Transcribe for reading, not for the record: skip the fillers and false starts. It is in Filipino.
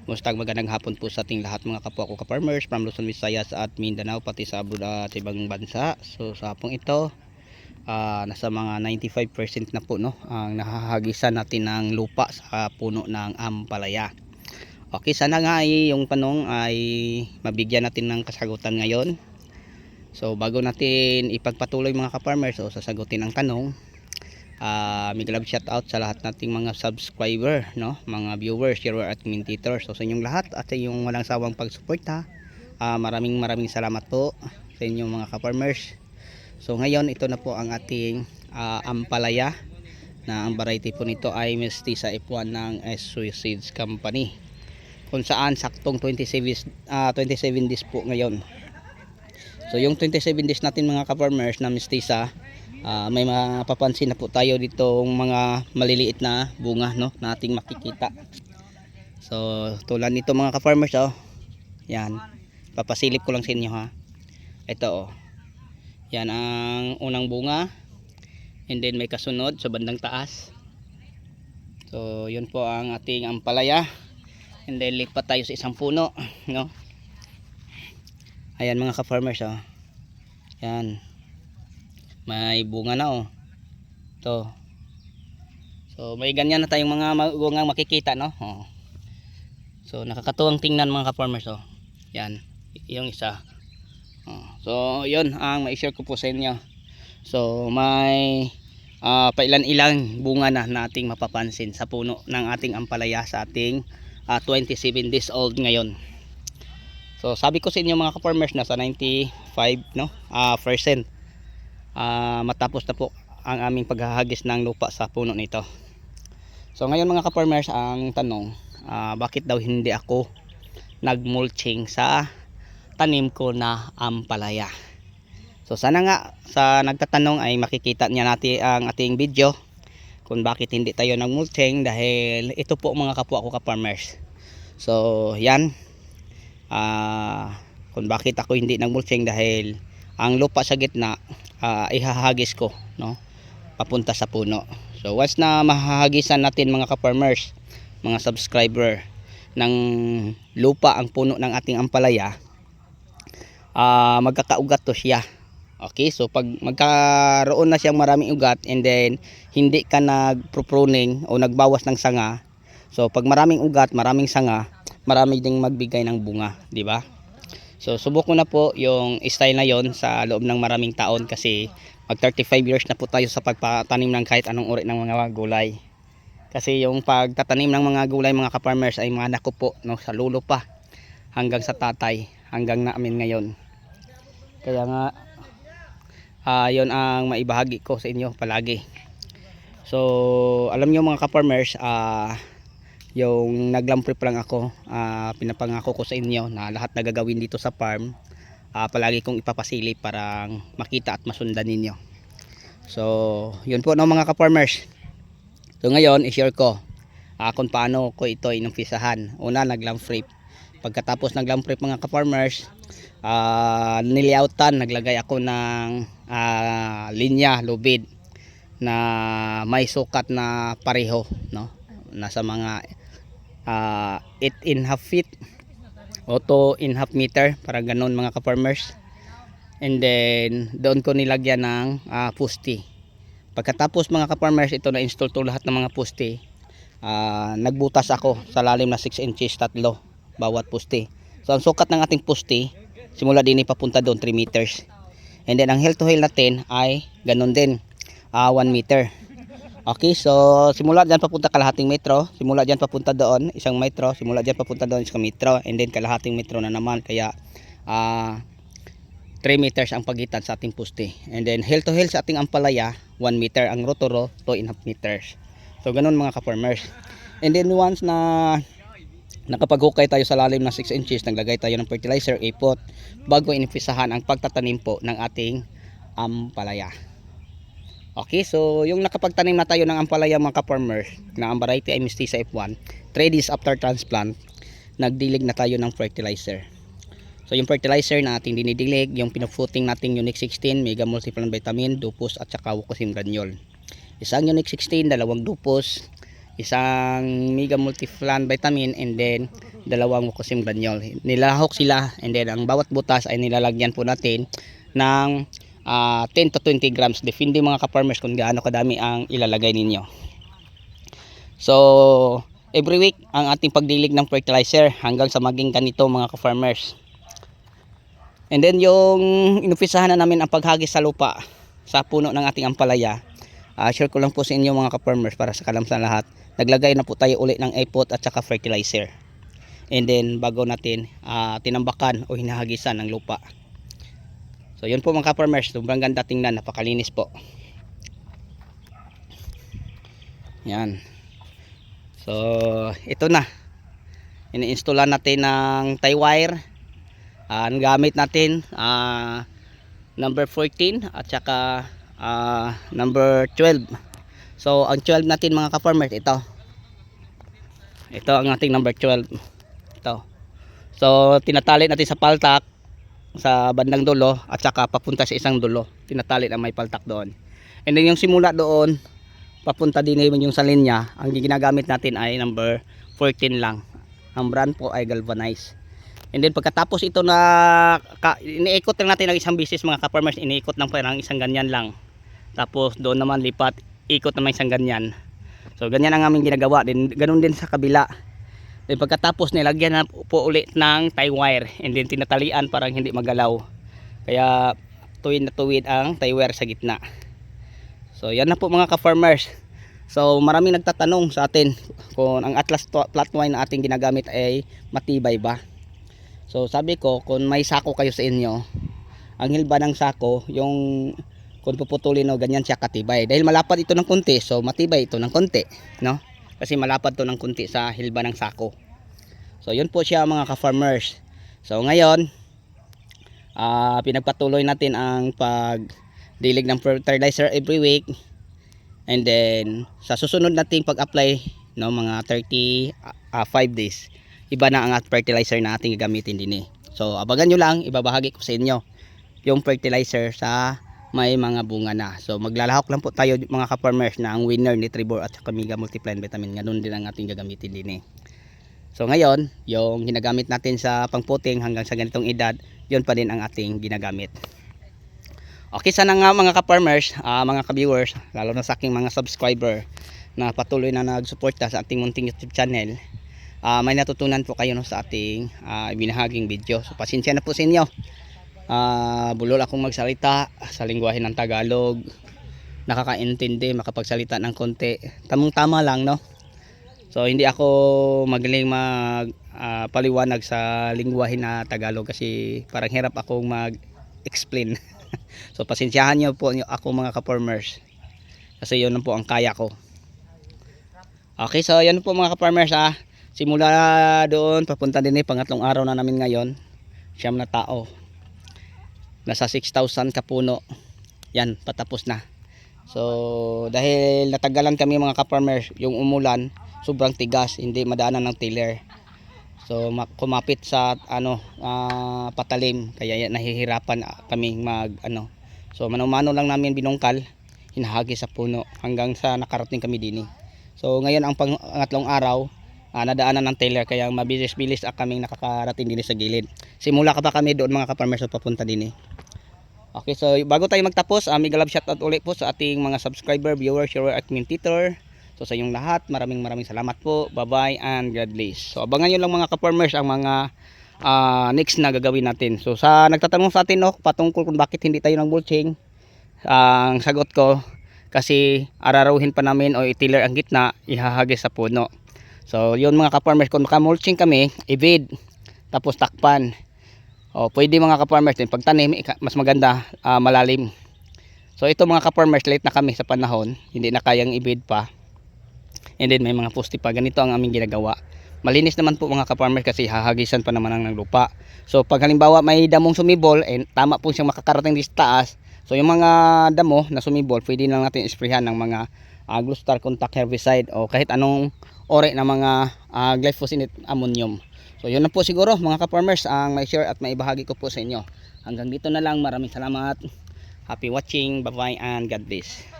Musta magandang hapon po sa ating lahat mga kapwa ko ka-farmers from Luzon, Visayas at Mindanao, pati sa abroad at ibang bansa. So sa hapong ito, nasa mga 95% na po no ang nahahagisan natin ng lupa sa puno ng ampalaya. Okay, sana nga ay yung tanong ay mabigyan natin ng kasagutan ngayon. So bago natin ipagpatuloy mga ka-farmers, so sasagutin ang tanong. Mega love shout out sa lahat nating mga subscriber, no, mga viewers, sharer at commentators. So sa inyong lahat at sa inyong walang sawang pagsuporta, maraming salamat po sa inyong mga ka-farmers. So ngayon ito na po ang ating ampalaya na ang variety po nito ay Mestiza F1 ng SW Seeds Company, kung saan saktong 27 days po ngayon. So yung 27 days natin mga ka-farmers na Mestiza, may mapapansin na po tayo dito mga maliliit na bunga, no, na ating makikita. So tulad nito mga ka-farmers, oh, yan, papasilip ko lang sa inyo ha. Ito, oh, yan ang unang bunga, and then may kasunod sa bandang taas. So yun po ang ating ampalaya, and then lipat tayo sa isang puno, no. Ayan mga ka-farmers, oh, yan, may bunga na, oh, to. So may ganyan na tayong mga bungang makikita, no, oh. So nakakatuwang tingnan mga ka-farmers, oh, yan yung isa, oh. So yun ang ma-share ko po sa inyo. So may pailan-ilang bunga na nating mapapansin sa puno ng ating ampalaya sa ating 27 days old ngayon. So sabi ko sa inyo mga ka-farmers, nasa 95 no percent matapos na po ang aming paghahagis ng lupa sa puno nito. So ngayon mga ka-farmers, ang tanong, bakit daw hindi ako nagmulching sa tanim ko na ampalaya? So sana nga sa nagtatanong ay makikita niya natin ang ating video kung bakit hindi tayo nagmulching, dahil ito po mga kapwa ko ka-farmers. So yan, kung bakit ako hindi nagmulching, dahil ang lupa sa gitna ihahagis ko, no, papunta sa puno. So once na mahahagisan natin mga ka-farmers, mga subscriber, ng lupa ang puno ng ating ampalaya, magkakaugat to siya. Okay, so pag magkaroon na siyang maraming ugat, and then hindi ka nag-pruning o nagbawas ng sanga, so pag maraming ugat, maraming sanga, marami ding magbigay ng bunga, di ba? So subok ko na po yung style na yon sa loob ng maraming taon, kasi mag 35 years na po tayo sa pagpatanim ng kahit anong uri ng mga gulay. Kasi yung pagtatanim ng mga gulay mga ka-farmers ay mga ko po, no, sa lulo pa hanggang sa tatay, hanggang namin ngayon. Kaya nga yon ang maibahagi ko sa inyo palagi. So alam nyo mga ka-farmers, yung naglamprep lang ako, pinapangako ko sa inyo na lahat na gagawin dito sa farm, palagi kong ipapasilip para makita at masundan ninyo. So yun po no mga ka-farmers. So ngayon i-share ko kung paano ko ito inumpisahan. Una, naglamprep. Pagkatapos naglamprep mga ka-farmers, niliautan, naglagay ako ng linya, lubid na may sukat na pareho, no, nasa mga 8.5 feet o 2.5 meter, para ganon mga ka-farmers. And then doon ko nilagyan ng pusti. Pagkatapos mga ka-farmers, ito na install to lahat ng mga pusti. Nagbutas ako sa lalim na 6 inches, tatlo bawat pusti. So ang sukat ng ating pusti simula din papunta doon 3 meters. And then ang hill to hill natin ay ganon din, 1 meter. Okay, so simula dyan papunta kalahating metro, simula dyan papunta doon 1 metro, simula dyan papunta doon 1 metro, and then kalahating metro na naman, kaya 3 meters ang pagitan sa ating puste. And then hill to hill sa ating ampalaya 1 meter, ang rotoro 2.5 meters. So ganun mga ka-farmers. And then once na nakapaghukay tayo sa lalim na 6 inches, naglagay tayo ng fertilizer, ipot, bago inumpisahan ang pagtatanim po ng ating ampalaya. Okay, so yung nakapagtanim na tayo ng ampalaya mga ka-farmers, na ang variety ay Mestiza F1, 3 days after transplant, nagdilig na tayo ng fertilizer. So yung fertilizer na ating dinidilig, yung pinufooting nating Unique 16, Mega Multiplant Vitamin, Dupos at saka Wucosim Granule. Isang Unique 16, 2 Dupos, isang Mega Multiplan Vitamin, and then dalawang Mucosim Granule. Nilahok sila, and then ang bawat butas ay nilalagyan po natin ng 10 to 20 grams. Depende mga ka-farmers kung gaano kadami ang ilalagay ninyo. So every week ang ating pagdilig ng fertilizer hanggang sa maging ganito mga ka-farmers. And then yung inumpisahan na namin ang paghagis sa lupa sa puno ng ating ampalaya. Share ko lang po sa inyo mga ka-farmers para sa kalamsan lahat. Naglagay na po tayo ulit ng epot at saka fertilizer. And then bago natin tinambakan o hinahagisan ng lupa. So yun po mga ka-farmers, sobrang ganda tingnan, napakalinis po. Yan. So ito na. Ini-installan natin ng tie wire. Ang gamit natin number 14 at saka number 12. So ang 12 natin mga ka-farmers, ito ang ating number 12. Ito. So tinatali natin sa paltak sa bandang dulo at saka papunta sa isang dulo. Tinatali na may paltak doon. And then yung simula doon papunta din yung sa linya, ang ginagamit natin ay number 14 lang. Ang brand po ay galvanized. And then pagkatapos ito na iniikot lang natin ng isang bisis mga ka-farmers, iniikot ng parang isang ganyan lang. Tapos doon naman lipat, ikot naman isang ganyan. So ganyan ang aming ginagawa. Then ganun din sa kabila. Then pagkatapos nilagyan na po ulit ng tie wire, and then tinatalian parang hindi magalaw. Kaya tuwid na tuwid ang tie wire sa gitna. So yan na po mga ka-farmers. So maraming nagtatanong sa atin kung ang Atlas Flatwine na ating ginagamit ay matibay ba. So sabi ko, kung may sako kayo sa inyo, ang hilba ng sako, yung kung puputulin o ganyan siya katibay. Dahil malapad ito ng konti, so matibay ito ng konti, no? Kasi malapad to ng konti sa hilba ng sako. So yun po siya mga ka-farmers. So ngayon, pinagpatuloy natin ang pagdilig ng fertilizer every week. And then sa susunod nating pag-apply, no, mga 35 days, iba na ang fertilizer na ating gagamitin din eh. So abangan nyo lang, ibabahagi ko sa inyo yung fertilizer sa may mga bunga na. So maglalahok lang po tayo mga ka-farmers na ang winner ni Tribor at saka Mega Multiplan Vitamin, ganun din ang ating gagamitin din eh. So ngayon, yung ginagamit natin sa pangputing hanggang sa ganitong edad, yun pa din ang ating ginagamit. Okay, sana nga mga ka-farmers, mga ka-viewers, lalo na sa aking mga subscriber na patuloy na nagsuporta sa ating munting YouTube channel, may natutunan po kayo, no, sa ating ibinahaging video. So pasensya na po sa inyo. Bulol akong magsalita sa lingwahe ng Tagalog, nakakaintindi, makapagsalita ng konti, tamang tama lang, no. So hindi ako magaling paliwanag sa lingwahe na Tagalog kasi parang hirap akong mag-explain. So pasensyahan nyo po ako mga ka-farmers, kasi yun po ang kaya ko. Okay, so yan po mga ka-farmers, simula doon papunta din pangatlong araw na namin ngayon. 9 na tao, nasa 6,000 kapuno. Yan, patapos na. So dahil natagalan kami mga ka-farmers, yung umulan sobrang tigas, hindi madaanan ng tiller. So kumapit sa patalim, kaya nahihirapan kami so mano-mano lang namin binungkal, hinahagi sa puno hanggang sa nakarating kami din. So ngayon ang pangatlong araw, nadaanan ng tiller, kaya mabilis-bilis kaming nakakarating din sa gilid. Simula ka pa kami doon mga ka-farmers papunta din. Okay, so bago tayo magtapos, mega love shoutout ulit po sa ating mga subscriber, viewers, sharer at commentator. So sa inyong lahat, maraming salamat po. Bye bye and God bless. So abangan nyo lang mga ka-farmers ang mga next na gagawin natin. So sa nagtatanong sa atin, patungkol kung bakit hindi tayo ng mulching, ang sagot ko, kasi araruhin pa namin o itiller ang gitna, ihahagis sa puno. So yun mga ka-farmers, kung maka-mulching kami, ibid, tapos takpan. Pwede mga ka-farmers din, pagtanim, mas maganda, malalim. So ito mga ka-farmers, late na kami sa panahon, hindi na kayang ibid pa. And then may mga poste pa, ganito ang aming ginagawa. Malinis naman po mga ka-farmers kasi hahagisan pa naman ng lupa. So pag halimbawa may damong sumibol, tama po siyang makakarating dito taas. So yung mga damo na sumibol, pwede na natin isprayhan ng mga Glustar Contact Herbicide o kahit anong ore na mga glyphosate ammonium. So yun na po siguro mga ka-farmers ang may share at may bahagi ko po sa inyo. Hanggang dito na lang, maraming salamat. Happy watching, bye bye and God bless.